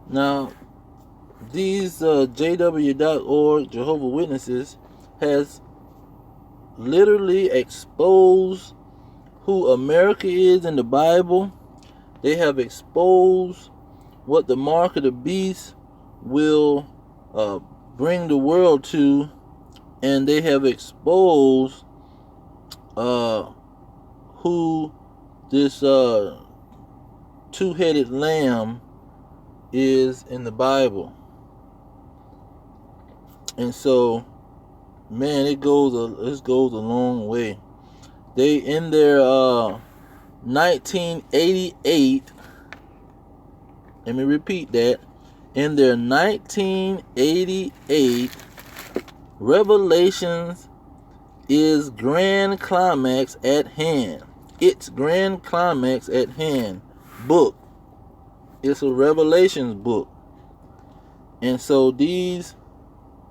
Now, these JW.org, Jehovah Witnesses, has literally exposed who America is in the Bible. They have exposed what the mark of the beast will bring the world to, and they have exposed who this two-headed lamb is in the Bible. And so, man, it goes a long way. They, in their 1988, let me repeat that, in their 1988 Revelations is grand climax at hand. It's grand climax at hand book. It's a Revelations book. And so these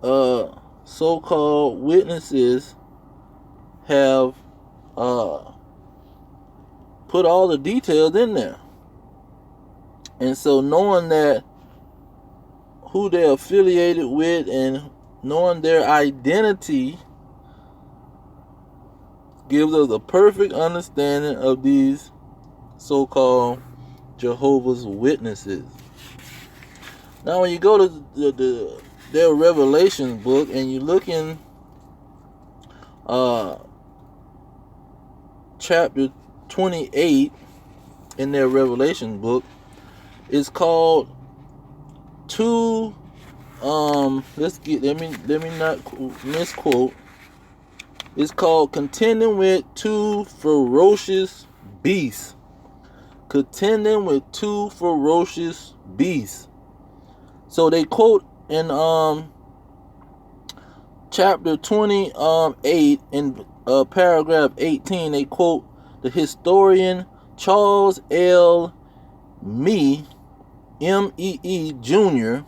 so-called witnesses have put all the details in there. And so knowing that who they're affiliated with and knowing their identity gives us a perfect understanding of these so-called Jehovah's Witnesses. Now when you go to their Revelation book and you look in chapter 28 in their Revelation book, it's called let me not misquote. It's called Contending with Two Ferocious Beasts. Contending with Two Ferocious Beasts. So they quote in chapter 28 in paragraph 18, they quote the historian Charles L. Mee, M.E.E. Jr.,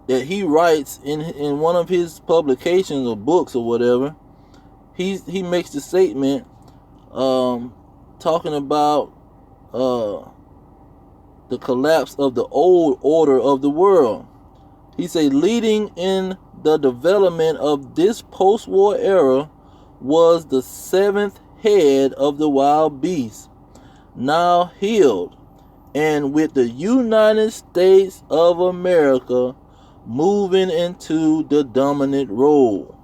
that he writes in one of his publications or books or whatever. He makes the statement talking about the collapse of the old order of the world. He said, leading in the development of this post-war era was the seventh head of the wild beast, now healed, and with the United States of America moving into the dominant role.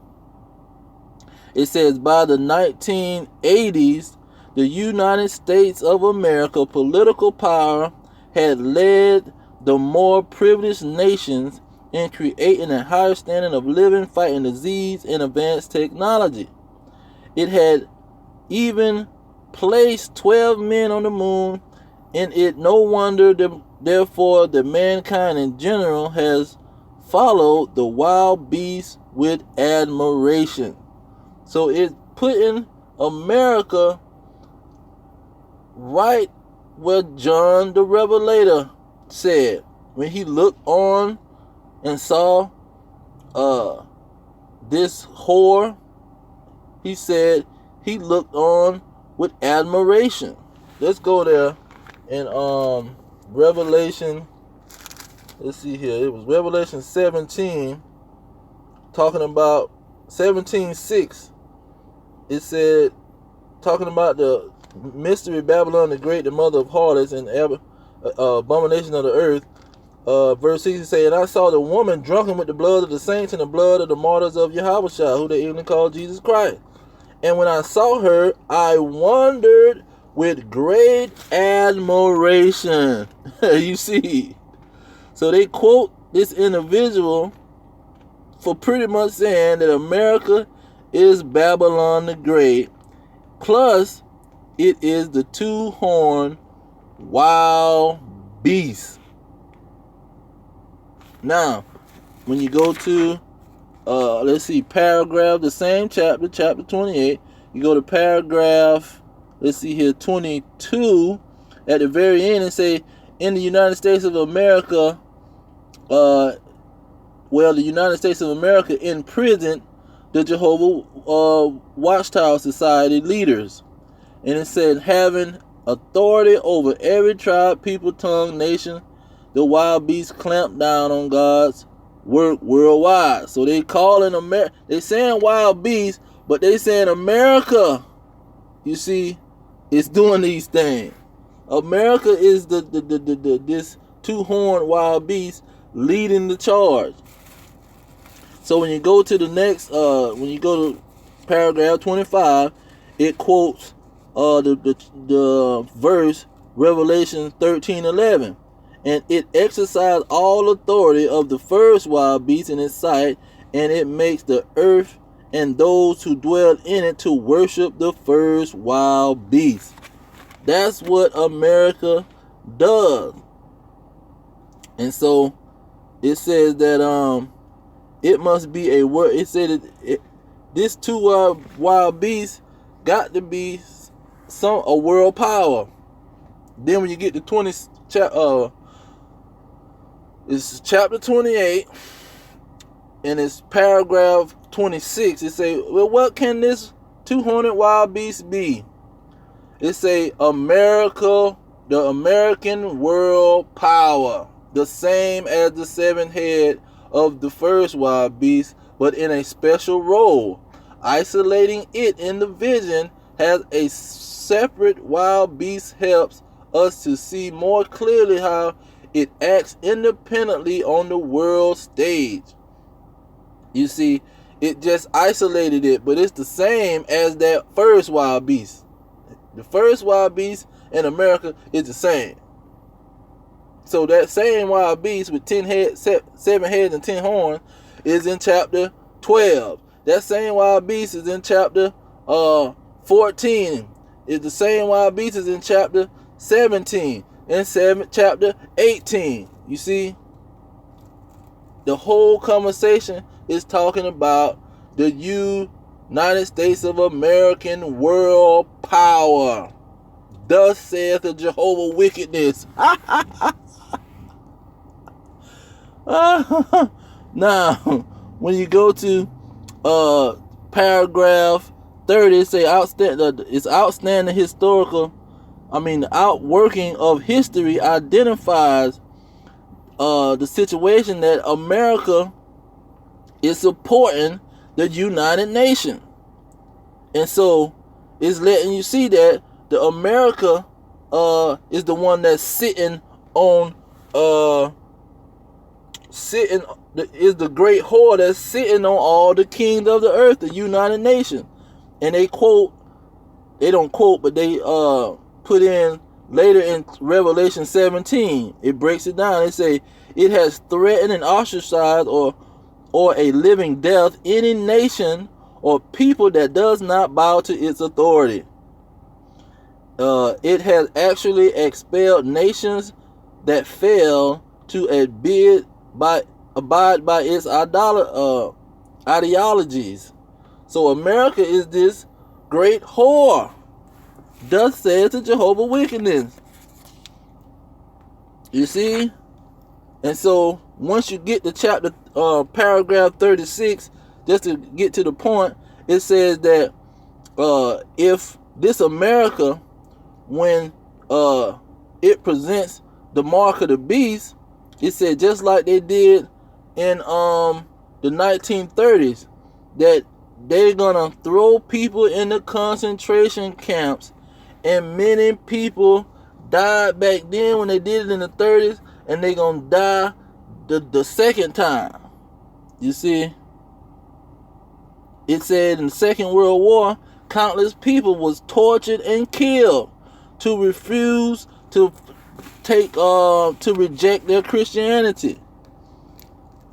It says by the 1980s, the United States of America political power had led the more privileged nations in creating a higher standard of living, fighting disease, and advanced technology. It had even placed 12 men on the moon, and it no wonder therefore that mankind in general has followed the wild beast with admiration. So it's putting America right where John the Revelator said when he looked on and saw this whore. He said he looked on with admiration. Let's go there in Revelation. Let's see here. It was Revelation 17, talking about 17:6. It said, talking about the mystery Babylon the Great, the mother of harlots and abomination of the earth. Verse 6, it said, and I saw the woman drunken with the blood of the saints and the blood of the martyrs of Yahweh, who they even called Jesus Christ. And when I saw her, I wondered with great admiration. You see. So they quote this individual for pretty much saying that America is Babylon the Great, plus it is the two-horned wild beast. Now, when you go to, let's see, paragraph, the same chapter, chapter 28, you go to paragraph, let's see here, 22, at the very end, and say, in the United States of America, the United States of America imprisoned the Jehovah Watchtower Society leaders. And it said, having authority over every tribe, people, tongue, nation, the wild beasts clamp down on God's work worldwide. So they calling America, they saying wild beasts, but they saying America, you see, is doing these things. America is this two-horned wild beast leading the charge. So when you go to the next, when you go to paragraph 25, it quotes the verse Revelation 13:11, and it exercised all authority of the first wild beast in its sight, and it makes the earth and those who dwell in it to worship the first wild beast. That's what America does. And so it says that it must be a word. It said this two wild beasts got to be a world power. Then when you get to it's chapter 28, and it's paragraph 26. It say, well, what can this 200 wild beast be? It say America, the American world power, the same as the seventh head of the first wild beast, but in a special role. Isolating it in the vision has a separate wild beast helps us to see more clearly how it acts independently on the world stage. You see, it just isolated it, but it's the same as that first wild beast. The first wild beast in America is the same. So that same wild beast with 7 heads and 10 horns is in chapter 12. That same wild beast is in chapter 14. Is the same wild beast is in chapter 17 and chapter 18. You see, the whole conversation is talking about the United States of American world power. Thus saith the Jehovah wickedness. Now, when you go to paragraph 30, it say outstanding historical. The outworking of history identifies the situation that America is supporting the United Nations, and so it's letting you see that the America is the one that's sitting on is the great whore that's sitting on all the kings of the earth, the United Nations. And they don't quote, but they put in later in Revelation 17, it breaks it down. They say it has threatened and ostracized or a living death any nation or people that does not bow to its authority. It has actually expelled nations that fail to abide by its ideologies. So America is this great whore. Thus says the Jehovah wickedness. You see? And so once you get to chapter paragraph 36, just to get to the point, it says that if this America, when it presents the mark of the beast, it said just like they did in the 1930s, that they're gonna throw people in the concentration camps, and many people died back then when they did it in the 30s, and they're gonna die the second time. You see, it said in the Second World War, countless people was tortured and killed to refuse to reject their Christianity.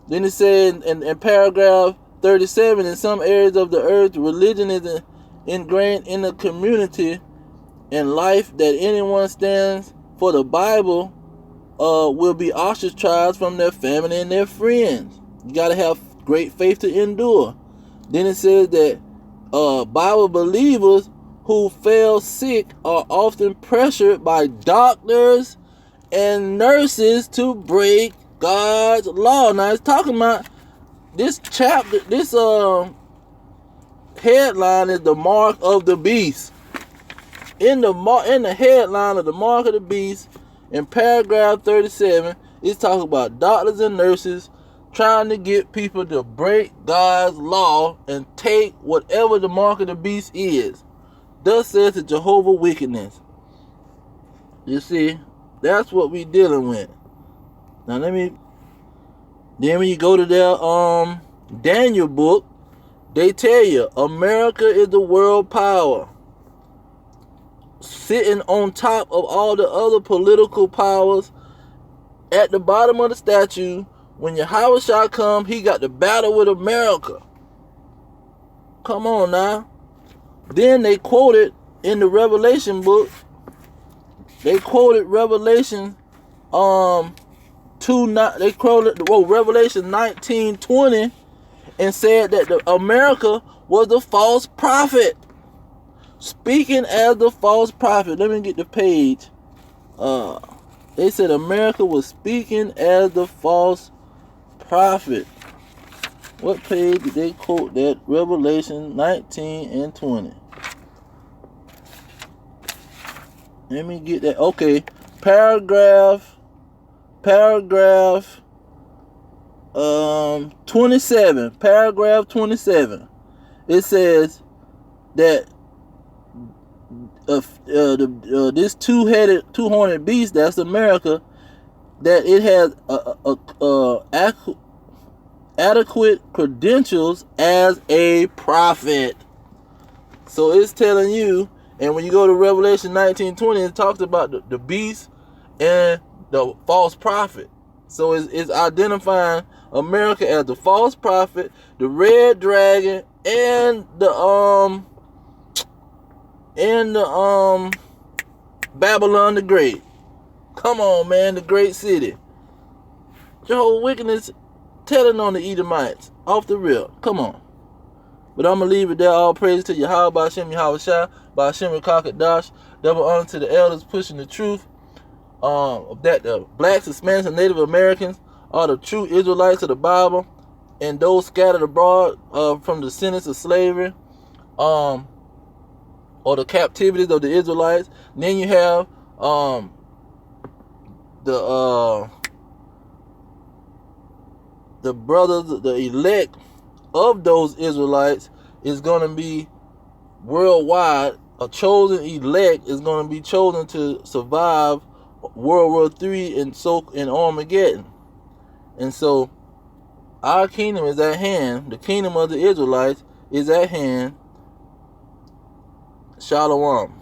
Then it said in paragraph 37, in some areas of the earth, religion is ingrained in the community and life that anyone stands for the Bible will be ostracized from their family and their friends. You got to have great faith to endure. Then it says that Bible believers who fell sick are often pressured by doctors and nurses to break God's law. Now it's talking about this chapter, this headline is the mark of the beast. In the headline of the mark of the beast, in paragraph 37, It's talking about doctors and nurses trying to get people to break God's law and take whatever the mark of the beast is. Thus says the Jehovah wickedness. You see, that's what we dealing with. Now then when you go to their Daniel book, they tell you America is the world power, sitting on top of all the other political powers. At the bottom of the statue, when Yahushua come, he got to battle with America. Come on now. Then they quoted in the Revelation book, they quoted Revelation Revelation 19:20 and said that America was the false prophet, speaking as the false prophet. Let me get the page. They said America was speaking as the false prophet. What page did they quote that? Revelation 19 and 20. Let me get that. Okay. Paragraph 27. Paragraph 27. It says that this two-horned beast, that's America, that it has adequate credentials as a prophet. So it's telling you, and when you go to Revelation 19:20, it talks about the beast and the false prophet. So it's identifying America as the false prophet, the red dragon, and the Babylon the Great. Come on, man, the great city. Jehovah's wickedness telling on the Edomites off the rip. Come on. But I'm going to leave it there. All praise to Yahweh, Ba'ashem, Yahweh Shai, Ba'ashem, Kakadash. Double honor to the elders pushing the truth. That the blacks, Hispanics, and Native Americans are the true Israelites of the Bible, and those scattered abroad from the sentence of slavery, or the captivities of the Israelites. And then you have the brothers, the elect of those Israelites is going to be worldwide. A chosen elect is going to be chosen to survive World War III and Armageddon. And so our kingdom is at hand. The kingdom of the Israelites is at hand. Shalom.